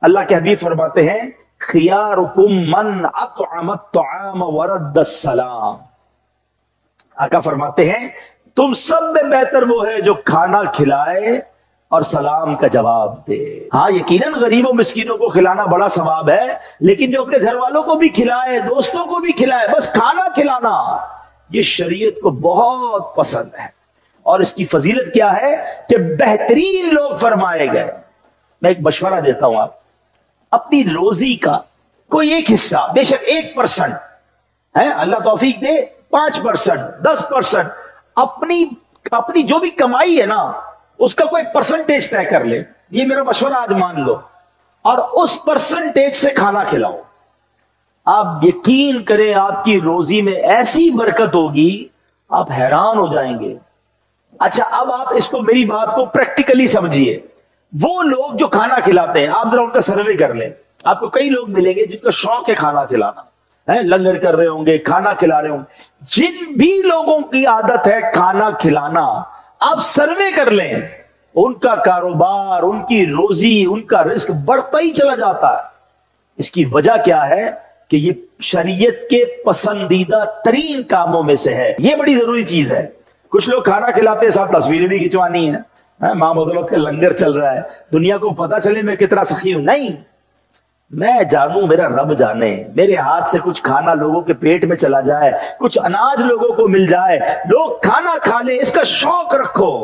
اللہ کے حبیب فرماتے ہیں خیارکم من اطعم الطعام ورد السلام. آقا فرماتے ہیں تم سب میں بہتر وہ ہے جو کھانا کھلائے اور سلام کا جواب دے. ہاں یقیناً غریبوں مسکینوں کو کھلانا بڑا ثواب ہے، لیکن جو اپنے گھر والوں کو بھی کھلائے، دوستوں کو بھی کھلائے، بس کھانا کھلانا یہ شریعت کو بہت پسند ہے. اور اس کی فضیلت کیا ہے کہ بہترین لوگ فرمائے گئے. میں ایک مشورہ دیتا ہوں، آپ اپنی روزی کا کوئی ایک حصہ، بے شک 1% ہے، اللہ توفیق دے 5%، 10%، اپنی جو بھی کمائی ہے نا اس کا کوئی پرسنٹیج طے کر لے. یہ میرا مشورہ آج مان لو، اور اس پرسنٹیج سے کھانا کھلاؤ. آپ یقین کریں آپ کی روزی میں ایسی برکت ہوگی آپ حیران ہو جائیں گے. اچھا اب آپ اس کو، میری بات کو پریکٹیکلی سمجھیے. وہ لوگ جو کھانا کھلاتے ہیں آپ ذرا ان کا سروے کر لیں. آپ کو کئی لوگ ملیں گے جن کا شوق ہے کھانا کھلانا، لنگر کر رہے ہوں گے، کھانا کھلا رہے ہوں گے. جن بھی لوگوں کی عادت ہے کھانا کھلانا، آپ سروے کر لیں، ان کا کاروبار، ان کی روزی، ان کا رزق بڑھتا ہی چلا جاتا ہے. اس کی وجہ کیا ہے کہ یہ شریعت کے پسندیدہ ترین کاموں میں سے ہے. یہ بڑی ضروری چیز ہے. کچھ لوگ کھانا کھلاتے ہیں ساتھ تصویریں بھی کھنچوانی ہیں، ماں بدولت کا لنگر چل رہا ہے، دنیا کو پتا چلے میں کتنا سخی ہوں. نہیں، میں جانوں میرا رب جانے. میرے ہاتھ سے کچھ کھانا لوگوں کے پیٹ میں چلا جائے، کچھ اناج لوگوں کو مل جائے، لوگ کھانا کھا لیں، اس کا شوق رکھو،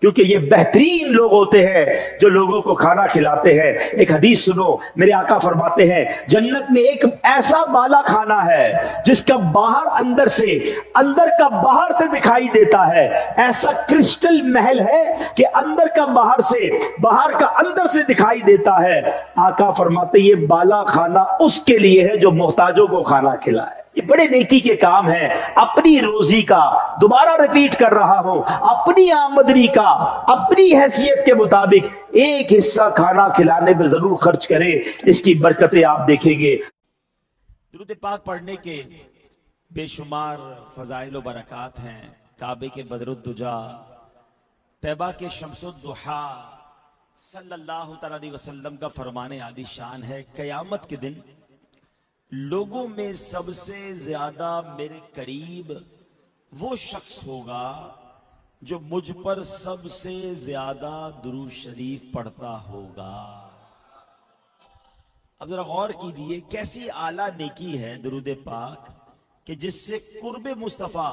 کیونکہ یہ بہترین لوگ ہوتے ہیں جو لوگوں کو کھانا کھلاتے ہیں. ایک حدیث سنو، میرے آقا فرماتے ہیں جنت میں ایک ایسا بالا کھانا ہے جس کا باہر اندر سے، اندر کا باہر سے دکھائی دیتا ہے. ایسا کرسٹل محل ہے کہ اندر کا باہر سے، باہر کا اندر سے دکھائی دیتا ہے. آقا فرماتے یہ بالا کھانا اس کے لیے ہے جو محتاجوں کو کھانا کھلائے. یہ بڑے نیکی کے کام ہیں. اپنی روزی کا، دوبارہ ریپیٹ کر رہا ہوں، اپنی آمدنی کا اپنی حیثیت کے مطابق ایک حصہ کھانا کھلانے میں ضرور خرچ کریں. اس کی برکتیں آپ دیکھیں گے. درود پاک پڑھنے کے بے شمار فضائل و برکات ہیں. کعبے کے بدر الدجا، طیبہ کے شمس الضحیٰ صلی اللہ تعالی علیہ وسلم کا فرمان عالی شان ہے قیامت کے دن لوگوں میں سب سے زیادہ میرے قریب وہ شخص ہوگا جو مجھ پر سب سے زیادہ درود شریف پڑھتا ہوگا. اب ذرا غور کیجئے کیسی اعلیٰ نیکی ہے درود پاک کہ جس سے قرب مصطفیٰ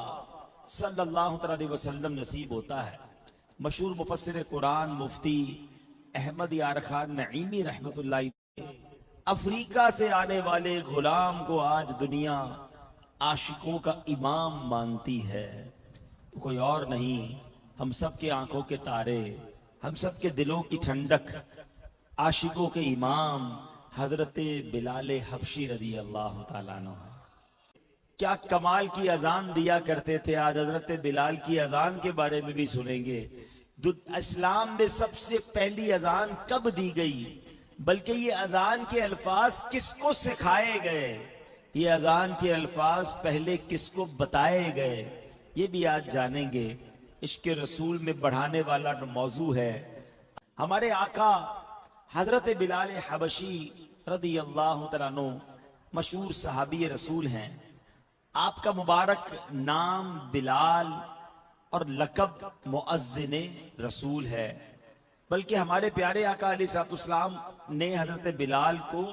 صلی اللہ علیہ وسلم نصیب ہوتا ہے. مشہور مفسر قرآن مفتی احمد یار خان نعیمی رحمت اللہ افریقہ سے آنے والے غلام کو آج دنیا عاشقوں کا امام مانتی ہے. کوئی اور نہیں، ہم سب کے آنکھوں کے تارے، ہم سب کے دلوں کی ٹھنڈک، عاشقوں کے امام حضرت بلال حبشی رضی اللہ تعالیٰ عنہ. کیا کمال کی اذان دیا کرتے تھے. آج حضرت بلال کی اذان کے بارے میں بھی سنیں گے. اسلام میں سب سے پہلی اذان کب دی گئی، بلکہ یہ اذان کے الفاظ کس کو سکھائے گئے، یہ اذان کے الفاظ پہلے کس کو بتائے گئے، یہ بھی آج جانیں گے. عشق رسول میں بڑھانے والا موضوع ہے. ہمارے آقا حضرت بلال حبشی رضی اللہ تعالیٰ عنہ مشہور صحابی رسول ہیں. آپ کا مبارک نام بلال اور لقب مؤذن رسول ہے، بلکہ ہمارے پیارے آقا علیہ السلام نے حضرت بلال کو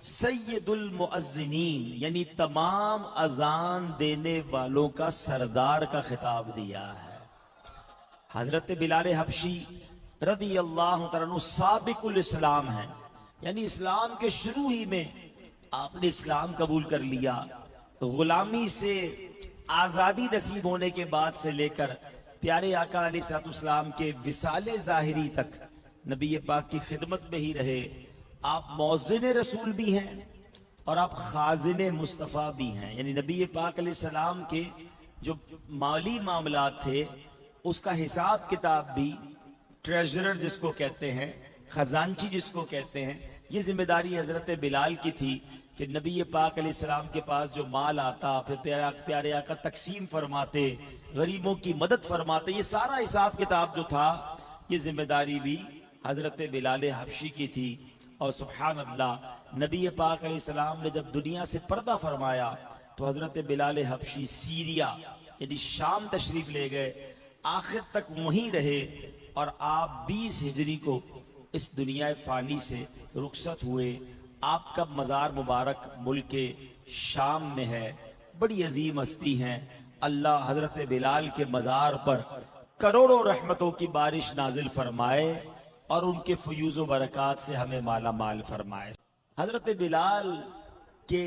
سید المؤذنین یعنی تمام اذان دینے والوں کا سردار کا خطاب دیا ہے. حضرت بلال حبشی رضی اللہ تعالیٰ عنہ سابق الاسلام ہیں، یعنی اسلام کے شروع ہی میں آپ نے اسلام قبول کر لیا. غلامی سے آزادی نصیب ہونے کے بعد سے لے کر پیارے آقا علیہ السلام کے وصال ظاہری تک نبی پاک کی خدمت میں ہی رہے. آپ مؤذن رسول بھی ہیں اور آپ خازن مصطفیٰ بھی ہیں، یعنی نبی پاک علیہ السلام کے جو مالی معاملات تھے اس کا حساب کتاب بھی، ٹریجرر جس کو کہتے ہیں، خزانچی جس کو کہتے ہیں، یہ ذمہ داری حضرت بلال کی تھی کہ نبی پاک علیہ السلام کے پاس جو مال آتا پھر پیارے آقا تقسیم فرماتے، غریبوں کی مدد فرماتے. یہ سارا حساب کتاب جو تھا یہ ذمہ داری بھی حضرت بلال حبشی کی تھی. اور سبحان اللہ نبی پاک علیہ السلام نے جب دنیا سے پردہ فرمایا تو حضرت بلال حبشی سیریا یعنی شام تشریف لے گئے، آخر تک وہیں رہے، اور آپ 20 ہجری کو اس دنیا فانی سے رخصت ہوئے۔ آپ کا مزار مبارک ملک شام میں ہے، بڑی عظیم ہستی ہیں۔ اللہ حضرت بلال کے مزار پر کروڑوں رحمتوں کی بارش نازل فرمائے اور ان کے فیوز و برکات سے ہمیں مالا مال فرمائے۔ حضرت بلال کے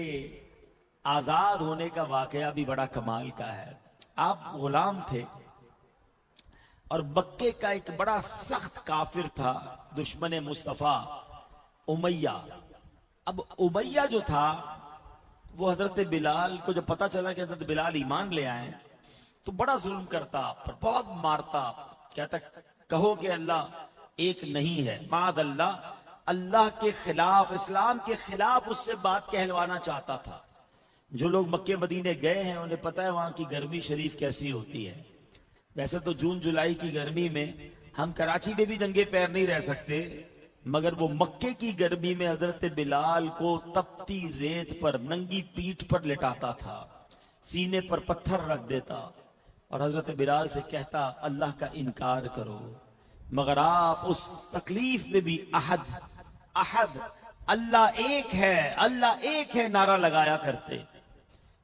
آزاد ہونے کا واقعہ بھی بڑا کمال کا ہے۔ آپ غلام تھے اور مکے کا ایک بڑا سخت کافر تھا، دشمن مصطفیٰ امیہ۔ اب امیہ جو تھا وہ حضرت بلال کو جب پتا چلا کہ حضرت بلال ایمان لے آئے تو بڑا ظلم کرتا، پر بہت مارتا، کہتا کہو کہ اللہ ایک نہیں ہے، معاذ اللہ، اللہ کے خلاف، اسلام کے خلاف اس سے بات کہلوانا چاہتا تھا۔ جو لوگ مکے مدینے گئے ہیں انہیں پتہ ہے وہاں کی گرمی شریف کیسی ہوتی ہے۔ ویسے تو جون جولائی کی گرمی میں ہم کراچی میں بھی ننگے پیر نہیں رہ سکتے، مگر وہ مکے کی گرمی میں حضرت بلال کو تپتی ریت پر ننگی پیٹھ پر لٹاتا تھا، سینے پر پتھر رکھ دیتا اور حضرت بلال سے کہتا اللہ کا انکار کرو، مگر آپ اس تکلیف میں بھی احد احد اللہ ایک ہے نعرہ لگایا کرتے۔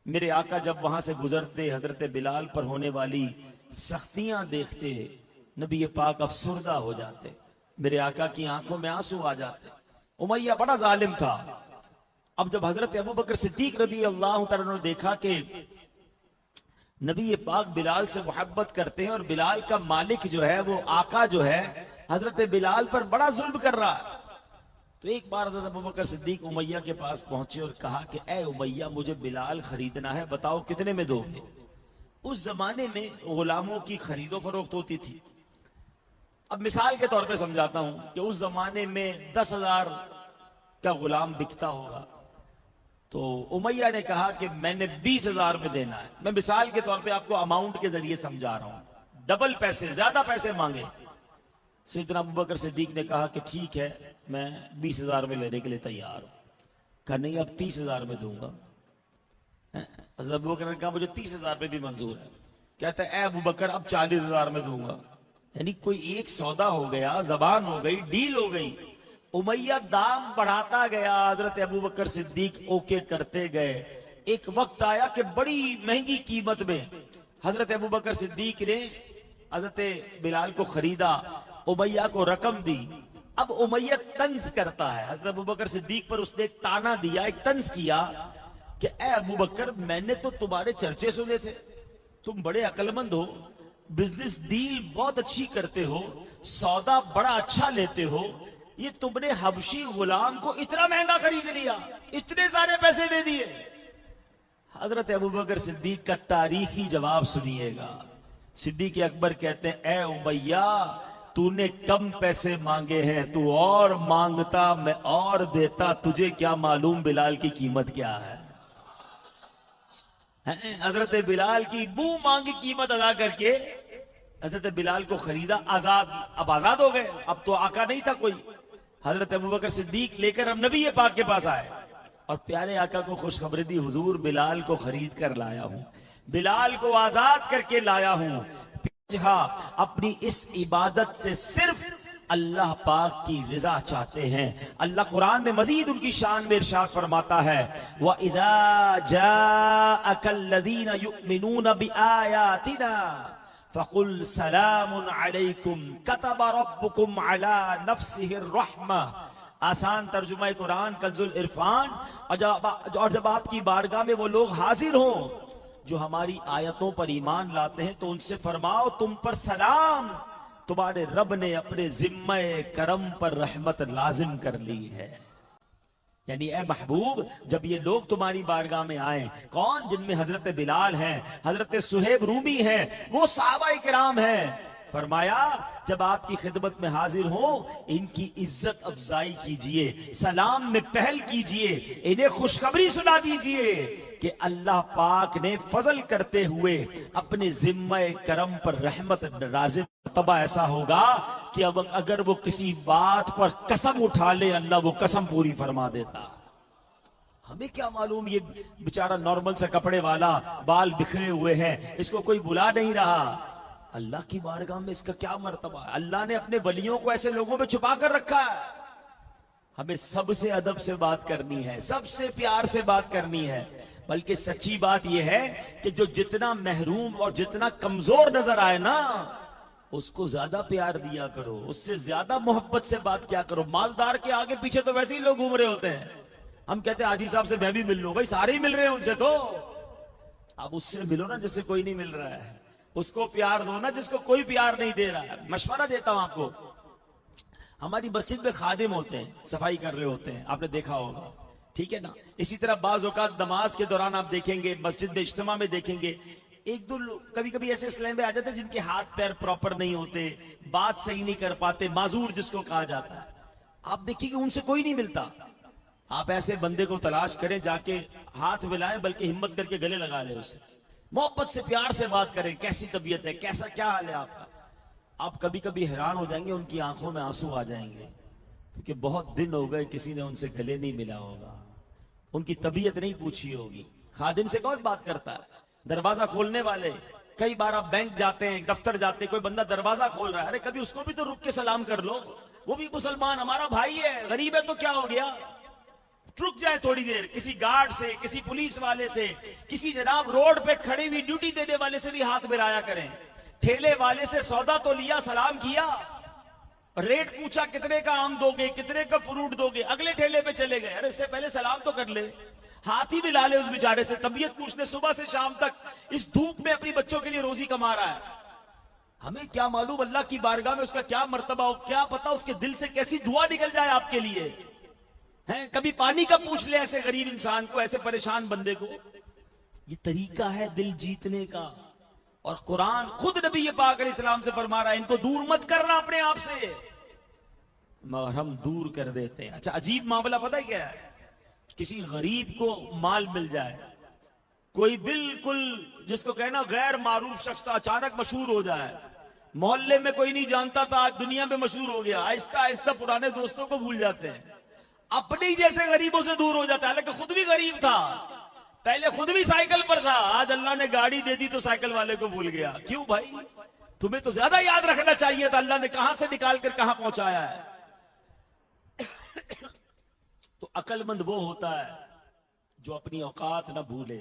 میرے آقا جب وہاں سے گزرتے حضرت بلال پر ہونے والی سختیاں دیکھتے، نبی پاک افسردہ ہو جاتے، میرے آقا کی آنکھوں میں آنسو آ جاتے۔ امیہ بڑا ظالم تھا۔ اب جب حضرت ابوبکر صدیق رضی اللہ تعالیٰ نے دیکھا کہ نبی پاک بلال سے محبت کرتے ہیں اور بلال کا مالک جو ہے وہ آقا جو ہے حضرت بلال پر بڑا ظلم کر رہا ہے، تو ایک بار حضرت ابوبکر صدیق امیہ کے پاس پہنچے اور کہا کہ اے امیہ مجھے بلال خریدنا ہے، بتاؤ کتنے میں دو گے؟ اس زمانے میں غلاموں کی خرید و فروخت ہوتی تھی۔ اب مثال کے طور پہ سمجھاتا ہوں کہ اس زمانے میں 10,000 کا غلام بکتا ہوگا، تو امیہ نے کہا کہ میں نے 20,000 میں دینا ہے۔ میں مثال کے طور پہ آپ کو اماؤنٹ کے ذریعے سمجھا رہا ہوں، ڈبل پیسے، زیادہ پیسے مانگے۔ سیدنا ابوبکر صدیق نے کہا کہ ٹھیک ہے میں 20,000 میں لینے کے لیے تیار ہوں۔ کہا نہیں اب 30,000 میں دوں گا۔ حضرت ابوبکر نے کہا مجھے 30,000 میں بھی منظور ہے۔ کہتا ہے اے ابوبکر اب 40,000 میں دوں گا۔ یعنی کوئی ایک سودا ہو گیا، زبان ہو گئی، ڈیل ہو گئی۔ امیہ دام بڑھاتا گیا، حضرت ابوبکر صدیق اوکے کرتے گئے۔ ایک وقت آیا کہ بڑی مہنگی قیمت میں حضرت ابوبکر صدیق نے حضرت بلال کو خریدا، امیہ کو رقم دی۔ اب امیہ طنز کرتا ہے، حضرت ابوبکر صدیق پر اس نے ایک تانا دیا، ایک طنز کیا کہ اے ابوبکر میں نے تو تمہارے چرچے سنے تھے، تم بڑے عقل مند ہو، بزنس ڈیل بہت اچھی کرتے ہو، سودا بڑا اچھا لیتے ہو، یہ تم نے حبشی غلام کو اتنا مہنگا خرید لیا، اتنے سارے پیسے دے دیے۔ حضرت ابوبکر صدیق کا تاریخی جواب سنیے گا۔ صدیق اکبر کہتے ہیں اے امیہ تو نے کم پیسے مانگے ہیں، تو اور مانگتا میں اور دیتا، تجھے کیا معلوم بلال کی قیمت کیا ہے۔ حضرت بلال کی بو مانگی قیمت ادا کر کے حضرت بلال کو خریدا، آزاد، اب آزاد ہو گئے، اب تو آقا نہیں تھا کوئی۔ حضرت ابوبکر صدیق لے کر ہم نبی پاک کے پاس آئے اور پیارے آقا کو خوشخبری دی، حضور بلال کو خرید کر لایا ہوں، بلال کو آزاد کر کے لایا ہوں۔ اپنی اس عبادت سے صرف اللہ پاک کی رضا چاہتے ہیں۔ اللہ قرآن میں مزید ان کی شان میں ارشاد فرماتا ہے وَإِذَا جَاءَكَ الَّذِينَ يُؤْمِنُونَ بِآيَاتِنَا فَقُلْ سَلَامٌ عَلَيْكُمْ كَتَبَ رَبُّكُمْ عَلَى نَفْسِهِ الرَّحْمَةِ۔ آسان ترجمہ قرآن کنز العرفان۔ اور جب آپ کی بارگاہ میں وہ لوگ حاضر ہوں جو ہماری آیتوں پر ایمان لاتے ہیں تو ان سے فرماؤ تم پر سلام، تمہارے رب نے اپنے ذمہ کرم پر رحمت لازم کر لی ہے۔ یعنی اے محبوب جب یہ لوگ تمہاری بارگاہ میں آئیں، کون؟ جن میں حضرت بلال ہیں، حضرت صہیب رومی ہیں، وہ صحابہ کرام ہیں فرمایا جب آپ کی خدمت میں حاضر ہوں ان کی عزت افزائی کیجئے، سلام میں پہل کیجئے، انہیں خوشخبری سنا دیجئے کہ اللہ پاک نے فضل کرتے ہوئے اپنے ذمہ کرم پر رحمت نازل، مرتبہ ایسا ہوگا کہ اب اگر وہ کسی بات پر قسم اٹھا لے اللہ وہ قسم پوری فرما دیتا۔ ہمیں کیا معلوم یہ بیچارہ نارمل سے کپڑے والا، بال بکھرے ہوئے ہیں، اس کو کوئی بلا نہیں رہا، اللہ کی بارگاہ میں اس کا کیا مرتبہ ہے؟ اللہ نے اپنے ولیوں کو ایسے لوگوں میں چھپا کر رکھا ہے۔ ہمیں سب سے ادب سے بات کرنی ہے، سب سے پیار سے بات کرنی ہے، بلکہ سچی بات یہ ہے کہ جو جتنا محروم اور جتنا کمزور نظر آئے نا اس کو زیادہ پیار دیا کرو، اس سے زیادہ محبت سے بات کیا کرو۔ مالدار کے آگے پیچھے تو ویسے ہی لوگ گھوم رہے ہوتے ہیں، ہم کہتے ہیں حاجی صاحب سے میں بھی مل لوں، بھائی سارے ہی مل رہے ہیں ان سے، تو اب اس سے ملو نا جس سے کوئی نہیں مل رہا ہے، اس کو پیار دو نا جس کو کوئی پیار نہیں دے رہا ہے۔ مشورہ دیتا ہوں آپ کو، ہماری مسجد میں خادم ہوتے ہیں، صفائی کر رہے ہوتے ہیں، آپ نے دیکھا ہوگا، ٹھیک ہے نا؟ اسی طرح بعض اوقات نماز کے دوران آپ دیکھیں گے، مسجد میں اجتماع میں دیکھیں گے، ایک دو کبھی کبھی ایسے اسلام میں آ جاتے ہیں جن کے ہاتھ پیر پراپر نہیں ہوتے، بات صحیح نہیں کر پاتے، معذور جس کو کہا جاتا ہے، آپ دیکھیں کہ ان سے کوئی نہیں ملتا۔ آپ ایسے بندے کو تلاش کریں، جا کے ہاتھ ملائیں، بلکہ ہمت کر کے گلے لگا لیں، اسے محبت سے پیار سے بات کریں، کیسی طبیعت ہے، کیسا کیا حال ہے آپ کا۔ آپ کبھی کبھی حیران ہو جائیں گے، ان کی آنکھوں میں آنسو آ جائیں گے، کیونکہ بہت دن ہو گئے کسی نے ان سے گلے نہیں ملا ہوگا، ان کی طبیعت نہیں پوچھی ہوگی۔ خادم سے کون بات کرتا ہے؟ دروازہ کھولنے والے۔ کئی بار آپ بینک جاتے ہیں، دفتر جاتے ہیں، کوئی بندہ دروازہ کھول رہا ہے، ارے کبھی اس کو بھی تو رک کے سلام کر لو، وہ بھی مسلمان ہمارا بھائی ہے، غریب ہے تو کیا ہو گیا، رک جائے تھوڑی دیر، کسی گارڈ سے، کسی پولیس والے سے، کسی جناب روڈ پہ کھڑی ہوئی ڈیوٹی دینے والے سے بھی ہاتھ ملایا کریں۔ ٹھیلے والے سے سودا تو لیا، سلام کیا، ریٹ پوچھا کتنے کا آم دو گے، کتنے کا فروٹ دو گے، اگلے ٹھیلے پہ چلے گئے، ارے اس سے پہلے سلام تو کر لے، ہاتھ ہی ملا لے اس بیچارے سے، طبیعت پوچھ لے، صبح سے شام تک اس دھوپ میں اپنی بچوں کے لیے روزی کما رہا ہے۔ ہمیں کیا معلوم اللہ کی بارگاہ میں اس کا کیا مرتبہ ہو، کیا پتا اس کے دل سے کیسی دعا نکل جائے آپ کے لیے۔ کبھی پانی کا پوچھ لے ایسے غریب انسان کو، ایسے پریشان بندے کو۔ یہ طریقہ ہے دل جیتنے کا، اور قرآن خود نبی پاک علیہ السلام سے فرما رہا ہے ان کو دور مت کرنا اپنے آپ سے، مگر ہم دور کر دیتے ہیں۔ اچھا عجیب معاملہ پتہ ہے کیا ہے؟ کسی غریب کو مال مل جائے، کوئی بالکل جس کو کہنا غیر معروف شخص تھا، اچانک مشہور ہو جائے، محلے میں کوئی نہیں جانتا تھا، آج دنیا میں مشہور ہو گیا، آہستہ آہستہ پرانے دوستوں کو بھول جاتے ہیں، اپنی جیسے غریبوں سے دور ہو جاتا ہے، حالانکہ خود بھی غریب تھا، پہلے خود بھی سائیکل پر تھا، آج اللہ نے گاڑی دے دی تو سائیکل والے کو بھول گیا۔ کیوں بھائی؟ تمہیں تو زیادہ یاد رکھنا چاہیے تھا اللہ نے کہاں سے نکال کر کہاں پہنچایا ہے۔ تو عقل مند وہ ہوتا ہے جو اپنی اوقات نہ بھولے،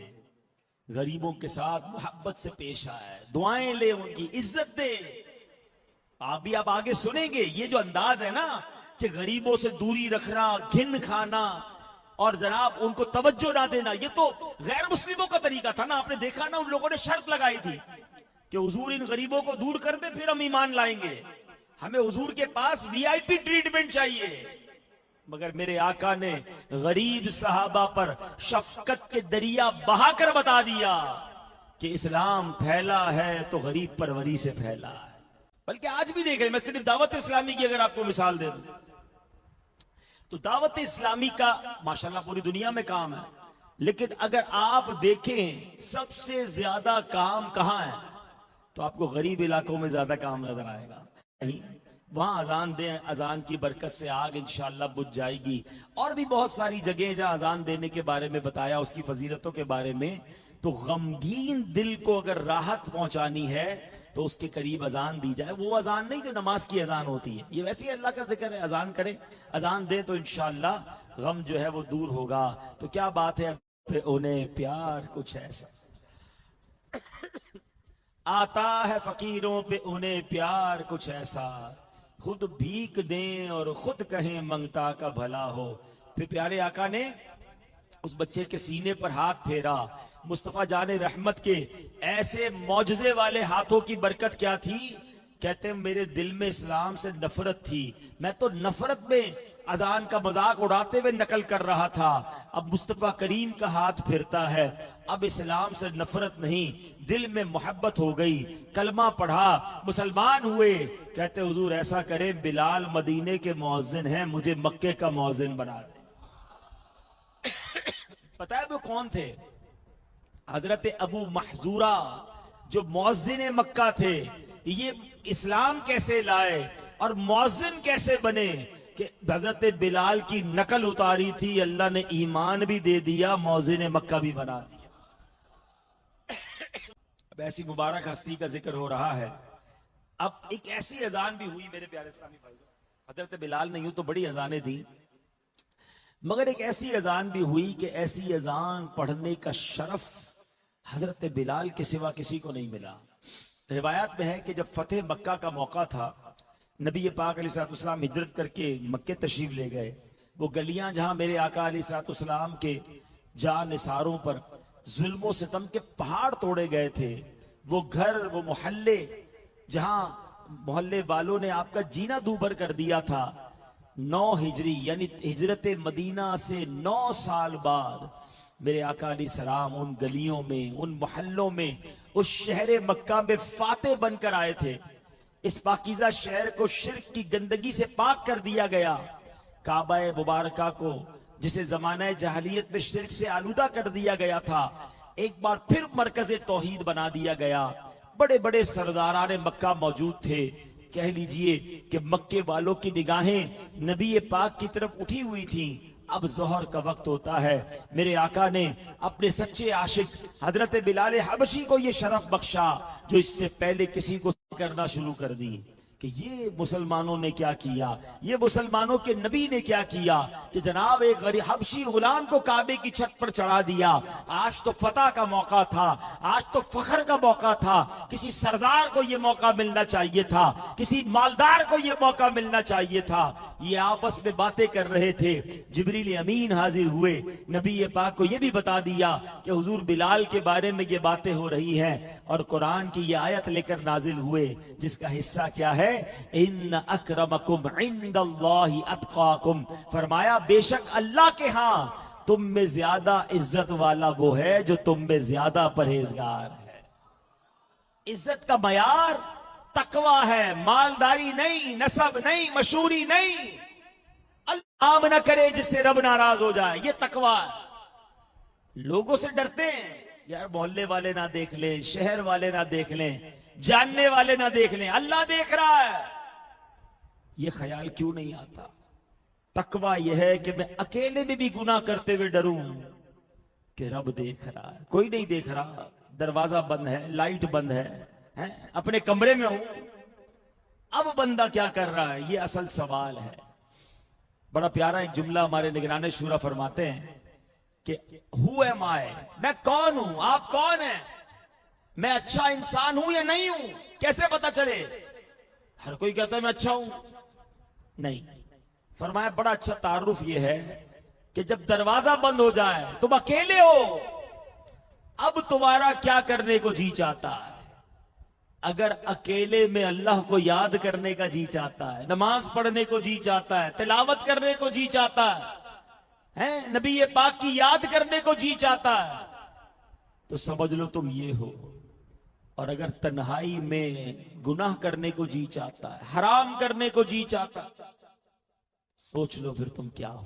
غریبوں کے ساتھ محبت سے پیش آئے، دعائیں لے، ان کی عزت دے۔ آپ بھی آپ آگے سنیں گے، یہ جو انداز ہے نا کہ غریبوں سے دوری رکھنا، گھن کھانا اور جناب ان کو توجہ نہ دینا، یہ تو غیر مسلموں کا طریقہ تھا نا۔ آپ نے دیکھا نا، ان لوگوں نے شرط لگائی تھی کہ حضور ان غریبوں کو دور کر دے پھر ہم ایمان لائیں گے، ہمیں حضور کے پاس وی آئی پی ٹریٹمنٹ چاہیے۔ مگر میرے آقا نے غریب صحابہ پر شفقت کے دریا بہا کر بتا دیا کہ اسلام پھیلا ہے تو غریب پروری سے پھیلا ہے۔ بلکہ آج بھی دیکھیں، میں صرف دعوت اسلامی کی اگر آپ کو مثال دے دوں تو دعوت اسلامی کا ماشاءاللہ پوری دنیا میں کام ہے، لیکن اگر آپ دیکھیں سب سے زیادہ کام کہاں ہے تو آپ کو غریب علاقوں میں زیادہ کام نظر آئے گا۔ وہاں اذان دیں، اذان کی برکت سے آگ انشاءاللہ بجھ جائے گی۔ اور بھی بہت ساری جگہیں جہاں اذان دینے کے بارے میں بتایا، اس کی فضیلتوں کے بارے میں۔ تو غمگین دل کو اگر راحت پہنچانی ہے تو اس کے قریب اذان دی جائے، وہ اذان نہیں جو نماز کی اذان ہوتی ہے، یہ ویسے اللہ کا ذکر ہے، اذان کرے، اذان دے تو انشاءاللہ غم جو ہے وہ دور ہوگا۔ تو کیا بات ہے، انہیں پیار کچھ ایسا آتا ہے فقیروں پہ انہیں پیار کچھ ایسا، خود بھیک دیں اور خود کہیں منگتا کا بھلا ہو۔ پھر پیارے آقا نے اس بچے کے سینے پر ہاتھ پھیرا، مصطفیٰ جان رحمت کے ایسے معجزے والے ہاتھوں کی برکت کیا تھی؟ کہتے ہیں میرے دل میں اسلام سے نفرت تھی، میں تو نفرت میں اذان کا مذاق اڑاتے ہوئے نقل کر رہا تھا، اب مصطفیٰ کریم کا ہاتھ پھرتا ہے، اب اسلام سے نفرت نہیں، دل میں محبت ہو گئی، کلمہ پڑھا، مسلمان ہوئے۔ کہتے حضور ایسا کرے بلال مدینے کے مؤذن ہیں، مجھے مکے کا مؤذن بنا دے۔ پتہ ہے وہ کون تھے؟ حضرت ابو محذورہ جو مؤذن مکہ تھے۔ یہ اسلام کیسے لائے اور مؤذن کیسے بنے کہ حضرت بلال کی نقل اتاری تھی، اللہ نے ایمان بھی دے دیا، مؤذن مکہ بھی بنا دیا۔ اب ایسی مبارک ہستی کا ذکر ہو رہا ہے۔ اب ایک ایسی اذان بھی ہوئی میرے پیارے اسلامی بھائیو، حضرت بلال نے یوں تو بڑی اذانیں دی، مگر ایک ایسی اذان بھی ہوئی کہ ایسی اذان پڑھنے کا شرف حضرت بلال کے سوا کسی کو نہیں ملا۔ روایات میں ہے کہ جب فتح مکہ کا موقع تھا، نبی پاک علیہ السلام ہجرت کر کے مکے تشریف لے گئے۔ وہ گلیاں جہاں میرے آقا علیہ السلام کے جان نثاروں پر ظلم و ستم کے پہاڑ توڑے گئے تھے، وہ گھر، وہ محلے جہاں محلے والوں نے آپ کا جینا دوبر کر دیا تھا، 9 ہجری یعنی ہجرت مدینہ سے 9 سال بعد میرے آقا علیہ السلام ان گلیوں میں، ان محلوں میں، اس شہر مکہ میں فاتح بن کر آئے تھے۔ اس پاکیزہ شہر کو شرک کی گندگی سے پاک کر دیا گیا، کعبہ مبارکہ کو جسے زمانہ جاہلیت میں شرک سے آلودہ کر دیا گیا تھا، ایک بار پھر مرکز توحید بنا دیا گیا۔ بڑے بڑے سرداران مکہ موجود تھے، کہہ لیجئے کہ مکے والوں کی نگاہیں نبی پاک کی طرف اٹھی ہوئی تھیں۔ اب ظہر کا وقت ہوتا ہے، میرے آقا نے اپنے سچے عاشق حضرت بلال حبشی کو یہ شرف بخشا جو اس سے پہلے کسی کو کرنا شروع کر دی کہ یہ مسلمانوں نے کیا کیا، یہ مسلمانوں کے نبی نے کیا کیا کہ جناب ایک غریب حبشی غلام کو کعبے کی چھت پر چڑھا دیا۔ آج تو فتح کا موقع تھا، آج تو فخر کا موقع تھا، کسی سردار کو یہ موقع ملنا چاہیے تھا، کسی مالدار کو یہ موقع ملنا چاہیے تھا۔ یہ آپس میں باتیں کر رہے تھے، جبریل امین حاضر ہوئے، نبی پاک کو یہ بھی بتا دیا کہ حضور بلال کے بارے میں یہ باتیں ہو رہی ہیں، اور قرآن کی یہ آیت لے کر نازل ہوئے جس کا حصہ کیا ہے؟ ان اکرمکم عند اللہ اتقاکم، فرمایا بے شک اللہ کے ہاں تم میں زیادہ عزت والا وہ ہے جو تم میں زیادہ پرہیزگار ہے۔ عزت کا معیار تقوی ہے، مالداری نہیں، نسب نہیں، مشہوری نہیں، اللہ عام نہ کرے جس سے رب ناراض ہو جائے، یہ تقوی ہے۔ لوگوں سے ڈرتے ہیں، یار محلے والے نہ دیکھ لیں، شہر والے نہ دیکھ لیں، جاننے والے نہ دیکھ لیں، اللہ دیکھ رہا ہے۔ یہ خیال کیوں نہیں آتا؟ تقوی یہ ہے کہ میں اکیلے میں بھی گناہ کرتے ہوئے ڈروں کہ رب دیکھ رہا ہے۔ کوئی نہیں دیکھ رہا، دروازہ بند ہے، لائٹ بند ہے، اپنے کمرے میں ہوں، اب بندہ کیا کر رہا ہے؟ یہ اصل سوال ہے۔ بڑا پیارا ایک جملہ ہمارے نگران شورا فرماتے ہیں کہ ہو ایم آئی، میں کون ہوں، آپ کون ہیں، میں اچھا انسان ہوں یا نہیں ہوں، کیسے پتا چلے؟ ہر کوئی کہتا ہے میں اچھا ہوں، نہیں۔ فرمایا بڑا اچھا تعارف یہ ہے کہ جب دروازہ بند ہو جائے تم اکیلے ہو، اب تمہارا کیا کرنے کو جی چاہتا ہے؟ اگر اکیلے میں اللہ کو یاد کرنے کا جی چاہتا ہے، نماز پڑھنے کو جی چاہتا ہے، تلاوت کرنے کو جی چاہتا ہے، نبی پاک کی یاد کرنے کو جی چاہتا ہے، تو سمجھ لو تم یہ ہو۔ اور اگر تنہائی میں گناہ کرنے کو جی چاہتا ہے، حرام کرنے کو جی چاہتا ہے، سوچ لو پھر تم کیا ہو۔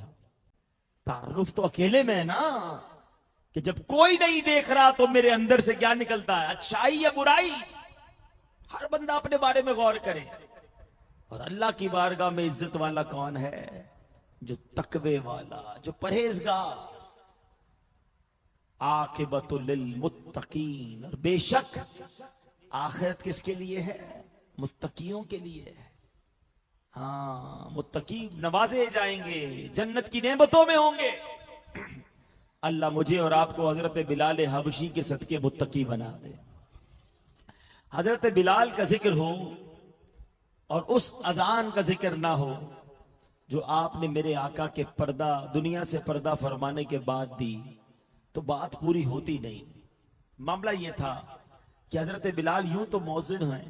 تعارف تو اکیلے میں ہے نا، کہ جب کوئی نہیں دیکھ رہا تو میرے اندر سے کیا نکلتا ہے، اچھائی یا برائی؟ ہر بندہ اپنے بارے میں غور کرے۔ اور اللہ کی بارگاہ میں عزت والا کون ہے؟ جو تقوی والا، جو پرہیزگار۔ عاقبۃ للمتقین، اور بے شک آخرت کس کے لیے ہے؟ متقیوں کے لیے ہے۔ ہاں، متقی نوازے جائیں گے، جنت کی نعمتوں میں ہوں گے۔ اللہ مجھے اور آپ کو حضرت بلال حبشی کے صدقے متقی بنا دے۔ حضرت بلال کا ذکر ہو اور اس اذان کا ذکر نہ ہو جو آپ نے میرے آقا کے پردہ، دنیا سے پردہ فرمانے کے بعد دی، تو بات پوری ہوتی نہیں۔ معاملہ یہ تھا کہ حضرت بلال یوں تو مؤذن ہیں،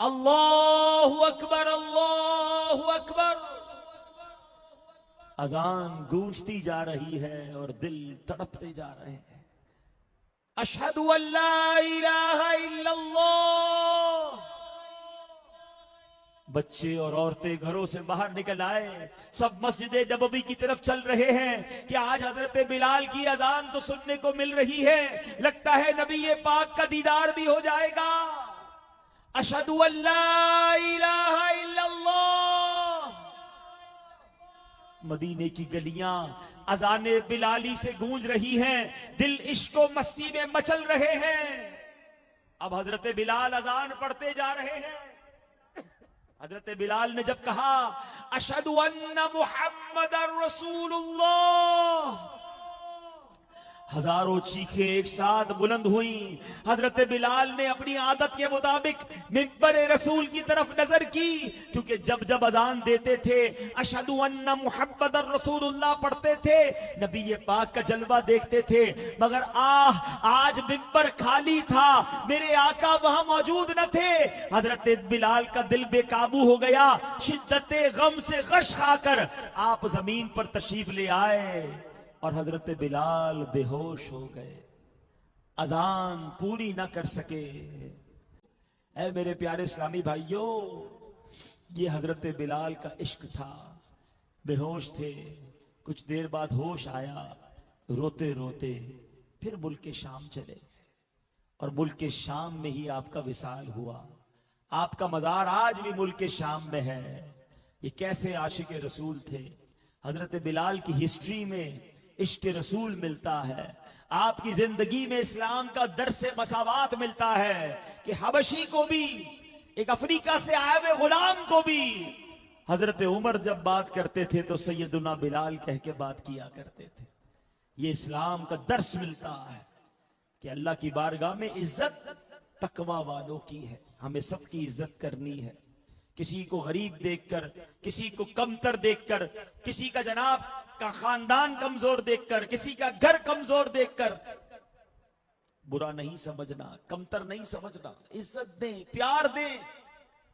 اللہ اکبر اللہ اکبر. اذان گونجتی جا رہی ہے اور دل تڑپتے جا رہے ہیں. اشہد ان لا الہ الا اللہ. بچے اور عورتیں گھروں سے باہر نکل آئے, سب مسجد نبوی کی طرف چل رہے ہیں کہ آج حضرت بلال کی اذان تو سننے کو مل رہی ہے, لگتا ہے نبی پاک کا دیدار بھی ہو جائے گا. اشہد ان لا الہ الا اللہ. مدینے کی گلیاں اذان بلالی سے گونج رہی ہیں, دل عشق و مستی میں مچل رہے ہیں. اب حضرت بلال اذان پڑھتے جا رہے ہیں. حضرت بلال نے جب کہا اشہد ان محمد رسول اللہ, ہزاروں چیخیں ایک ساتھ بلند ہوئیں. حضرت بلال نے اپنی عادت کے مطابق منبر رسول کی طرف نظر کی, کیونکہ جب جب اذان دیتے تھے اشہد ان محمد رسول اللہ پڑھتے تھے, نبی پاک کا جلوہ دیکھتے تھے. مگر آج منبر خالی تھا, میرے آقا وہاں موجود نہ تھے. حضرت بلال کا دل بے قابو ہو گیا, شدت غم سے غش کھا کر آپ زمین پر تشریف لے آئے اور حضرت بلال بے ہوش ہو گئے, اذان پوری نہ کر سکے. اے میرے پیارے اسلامی بھائیوں, یہ حضرت بلال کا عشق تھا. بے ہوش تھے, کچھ دیر بعد ہوش آیا, روتے روتے پھر ملک شام چلے, اور ملک شام میں ہی آپ کا وصال ہوا. آپ کا مزار آج بھی ملک شام میں ہے. یہ کیسے عاشق رسول تھے. حضرت بلال کی ہسٹری میں عشق رسول ملتا ہے. آپ کی زندگی میں اسلام کا درس مساوات ملتا ہے کہ حبشی کو بھی, ایک افریقہ سے آئے ہوئے غلام کو بھی حضرت عمر جب بات کرتے تھے تو سیدنا بلال کہہ کے بات کیا کرتے تھے. یہ اسلام کا درس ملتا ہے کہ اللہ کی بارگاہ میں عزت تقوی والوں کی ہے. ہمیں سب کی عزت کرنی ہے. کسی کو غریب دیکھ کر, کسی کو کمتر دیکھ کر, کسی کا جناب کا خاندان کمزور دیکھ کر, کسی کا گھر کمزور دیکھ کر برا نہیں سمجھنا, کمتر نہیں سمجھنا. عزت دیں, پیار دیں.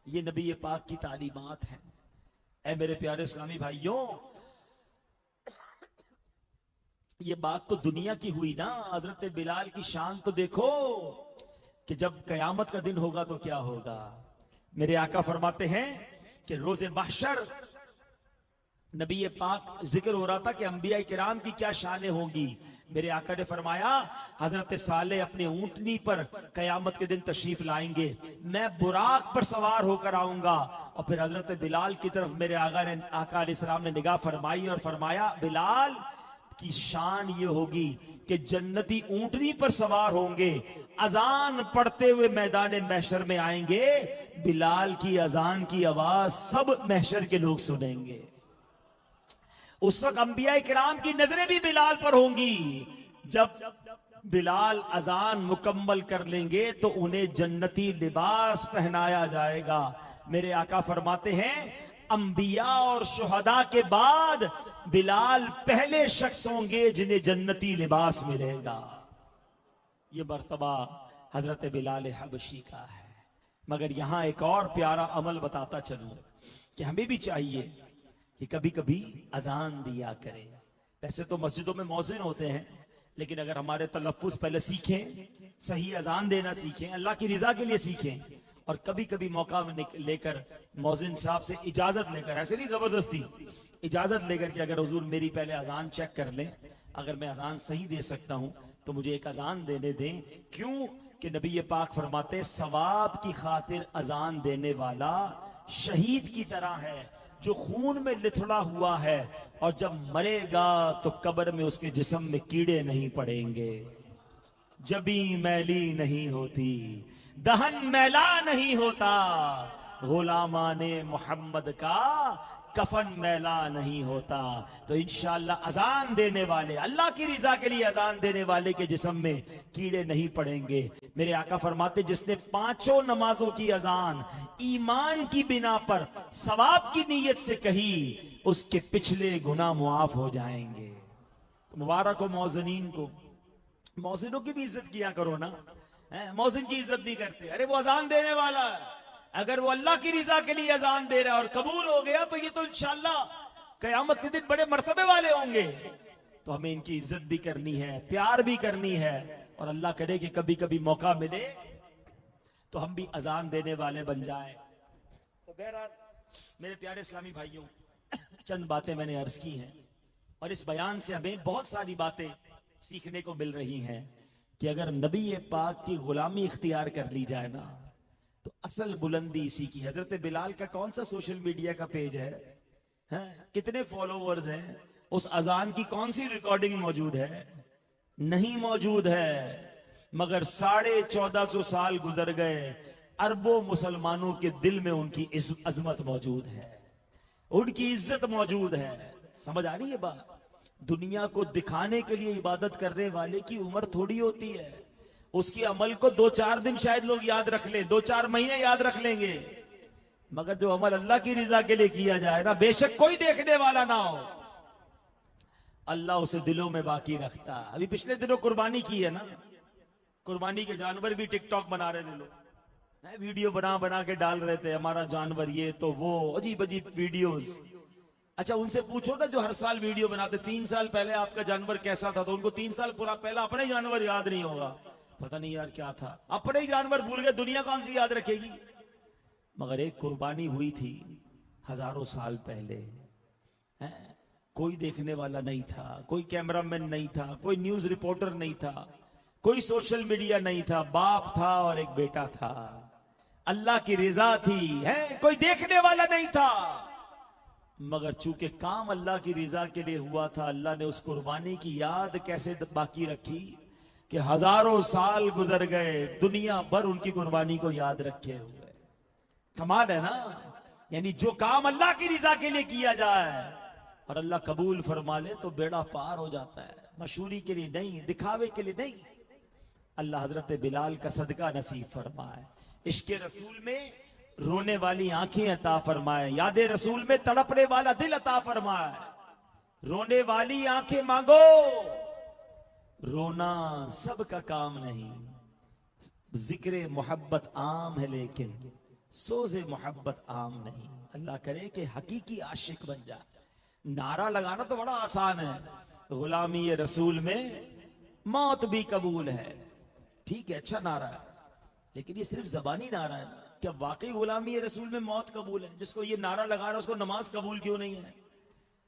یہ نبی پاک کی تعلیمات ہیں. اے میرے پیارے اسلامی بھائیوں, یہ بات تو دنیا کی ہوئی نا. حضرت بلال کی شان تو دیکھو کہ جب قیامت کا دن ہوگا تو کیا ہوگا. میرے آقا فرماتے ہیں کہ روز محشر نبی پاک ذکر ہو رہا تھا کہ انبیاء کرام کی کیا شانیں ہوں گی. میرے آقا نے فرمایا حضرت صالح اپنے اونٹنی پر قیامت کے دن تشریف لائیں گے, میں براق پر سوار ہو کر آؤں گا. اور پھر حضرت بلال کی طرف میرے آقا علیہ السلام نے نگاہ فرمائی اور فرمایا بلال کی شان یہ ہوگی کہ جنتی اونٹنی پر سوار ہوں گے, اذان پڑھتے ہوئے میدان محشر میں آئیں گے. بلال کی اذان کی آواز سب محشر کے لوگ سنیں گے. اس وقت انبیاء کرام کی نظریں بھی بلال پر ہوں گی. جب بلال اذان مکمل کر لیں گے تو انہیں جنتی لباس پہنایا جائے گا. میرے آقا فرماتے ہیں انبیاء اور شہداء کے بعد بلال پہلے شخص ہوں گے جنہیں جنتی لباس ملے گا. یہ مرتبہ حضرت بلال حبشی کا ہے. مگر یہاں ایک اور پیارا عمل بتاتا چلوں کہ ہمیں بھی چاہیے کہ کبھی کبھی اذان دیا کریں. ویسے تو مسجدوں میں مؤذن ہوتے ہیں, لیکن اگر ہمارے تلفظ پہلے سیکھیں, صحیح اذان دینا سیکھیں, اللہ کی رضا کے لیے سیکھیں, اور کبھی کبھی موقع لے کر مؤذن صاحب سے اجازت لے کر, ایسے نہیں زبردستی, اجازت لے کر کہ اگر حضور میری پہلے اذان چیک کر لیں, اگر میں اذان صحیح دے سکتا ہوں تو مجھے ایک اذان دینے دیں. کیوں کہ نبی پاک فرماتے ثواب کی خاطر اذان دینے والا شہید کی طرح ہے جو خون میں لتھڑا ہوا ہے, اور جب مرے گا تو قبر میں اس کے جسم میں کیڑے نہیں پڑیں گے. جبیں میلی نہیں ہوتی, دہن میلا نہیں ہوتا, غلامان محمد کا کفن میلا نہیں ہوتا. تو انشاءاللہ اذان دینے والے, اللہ کی رضا کے لیے اذان دینے والے کے جسم میں کیڑے نہیں پڑیں گے. میرے آقا فرماتے جس نے پانچوں نمازوں کی اذان ایمان کی بنا پر ثواب کی نیت سے کہی, اس کے پچھلے گناہ معاف ہو جائیں گے. مبارک ہو مؤذنین کو. مؤذنوں کی بھی عزت کیا کرو نا. مؤذن کی عزت نہیں کرتے, ارے وہ اذان دینے والا ہے, اگر وہ اللہ کی رضا کے لیے اذان دے رہا ہے اور قبول ہو گیا تو یہ تو انشاءاللہ قیامت کے دن بڑے مرتبے والے ہوں گے. تو ہمیں ان کی عزت بھی کرنی ہے, پیار بھی کرنی ہے, اور اللہ کرے کہ کبھی کبھی موقع ملے تو ہم بھی اذان دینے والے بن جائیں. تو بہرحال میرے پیارے اسلامی بھائیوں, چند باتیں میں نے عرض کی ہیں, اور اس بیان سے ہمیں بہت ساری باتیں سیکھنے کو مل رہی ہیں کہ اگر نبی پاک کی غلامی اختیار کر لی جائے نا تو اصل بلندی اسی کی. حضرت بلال کا کون سا سوشل میڈیا کا پیج ہے, کتنے فالوورز ہیں, اس اذان کی کون سی ریکارڈنگ موجود ہے؟ نہیں موجود ہے. مگر 1450 سال گزر گئے, اربوں مسلمانوں کے دل میں ان کی عظمت موجود ہے, ان کی عزت موجود ہے. سمجھ آ رہی ہے بات؟ دنیا کو دکھانے کے لیے عبادت کرنے والے کی عمر تھوڑی ہوتی ہے. اس کی عمل کو 2-4 دن شاید لوگ یاد رکھ لیں, 2-4 مہینے یاد رکھ لیں گے, مگر جو عمل اللہ کی رضا کے لیے کیا جائے نا, بے شک کوئی دیکھنے والا نہ ہو, اللہ اسے دلوں میں باقی رکھتا. ابھی پچھلے دنوں قربانی کی ہے نا, قربانی کے جانور بھی ٹک ٹاک بنا رہے تھے لوگ, ویڈیو بنا کے ڈال رہے تھے, ہمارا جانور یہ تو وہ, عجیب عجیب ویڈیوز. اچھا ان سے پوچھو نا جو ہر سال ویڈیو بناتے, 3 سال پہلے آپ کا جانور کیسا تھا, تو ان کو 3 سال پہلا اپنے جانور یاد نہیں ہوگا. پتہ نہیں یار کیا تھا, اپنے جانور بھول گئے, دنیا کون سی یاد رکھے گی. مگر ایک قربانی ہوئی تھی ہزاروں سال پہلے, کوئی دیکھنے والا نہیں تھا, کوئی کیمرہ مین نہیں تھا, کوئی نیوز رپورٹر نہیں تھا, کوئی سوشل میڈیا نہیں تھا, باپ تھا اور ایک بیٹا تھا, اللہ کی رضا تھی, کوئی دیکھنے والا نہیں تھا. مگر چونکہ کام اللہ کی رضا کے لیے ہوا تھا, اللہ نے اس قربانی کی یاد کیسے باقی رکھی کہ ہزاروں سال گزر گئے, دنیا بھر ان کی قربانی کو یاد رکھے ہوئے. کمال ہے نا. یعنی جو کام اللہ کی رضا کے لیے کیا جائے اور اللہ قبول فرما لے تو بیڑا پار ہو جاتا ہے. مشہوری کے لیے نہیں, دکھاوے کے لیے نہیں. اللہ حضرت بلال کا صدقہ نصیب فرمائے, عشق رسول میں رونے والی آنکھیں عطا فرمائے, یاد رسول میں تڑپنے والا دل عطا فرمائے. رونے والی آنکھیں مانگو, رونا سب کا کام نہیں, ذکر محبت عام ہے لیکن سوز محبت عام نہیں. اللہ کرے کہ حقیقی عاشق بن جائے. نعرہ لگانا تو بڑا آسان ہے, غلامی رسول میں موت بھی قبول ہے, ٹھیک ہے, اچھا نعرہ ہے, لیکن یہ صرف زبانی نعرہ ہے. کیا واقعی غلامی رسول میں موت قبول ہے؟ جس کو یہ نعرہ لگا رہا ہے اس کو نماز قبول کیوں نہیں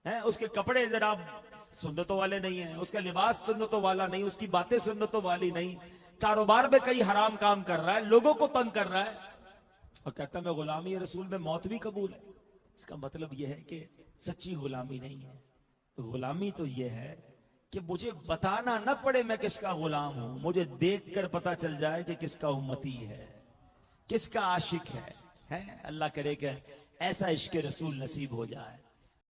ہے؟ اس کے کپڑے ذرا سنتوں والے نہیں ہیں, اس کا لباس سنتوں والا نہیں, اس کی باتیں سنتوں والی نہیں, کاروبار میں کئی حرام کام کر رہا ہے, لوگوں کو تنگ کر رہا ہے, اور کہتا ہے میں غلامی رسول میں موت بھی قبول ہے. اس کا مطلب یہ ہے کہ سچی غلامی نہیں ہے. غلامی تو یہ ہے کہ مجھے بتانا نہ پڑے میں کس کا غلام ہوں, مجھے دیکھ کر پتا چل جائے کہ کس کا امتی ہے, کس کا عاشق ہے. اللہ کرے کہ ایسا عشق رسول نصیب ہو جائے.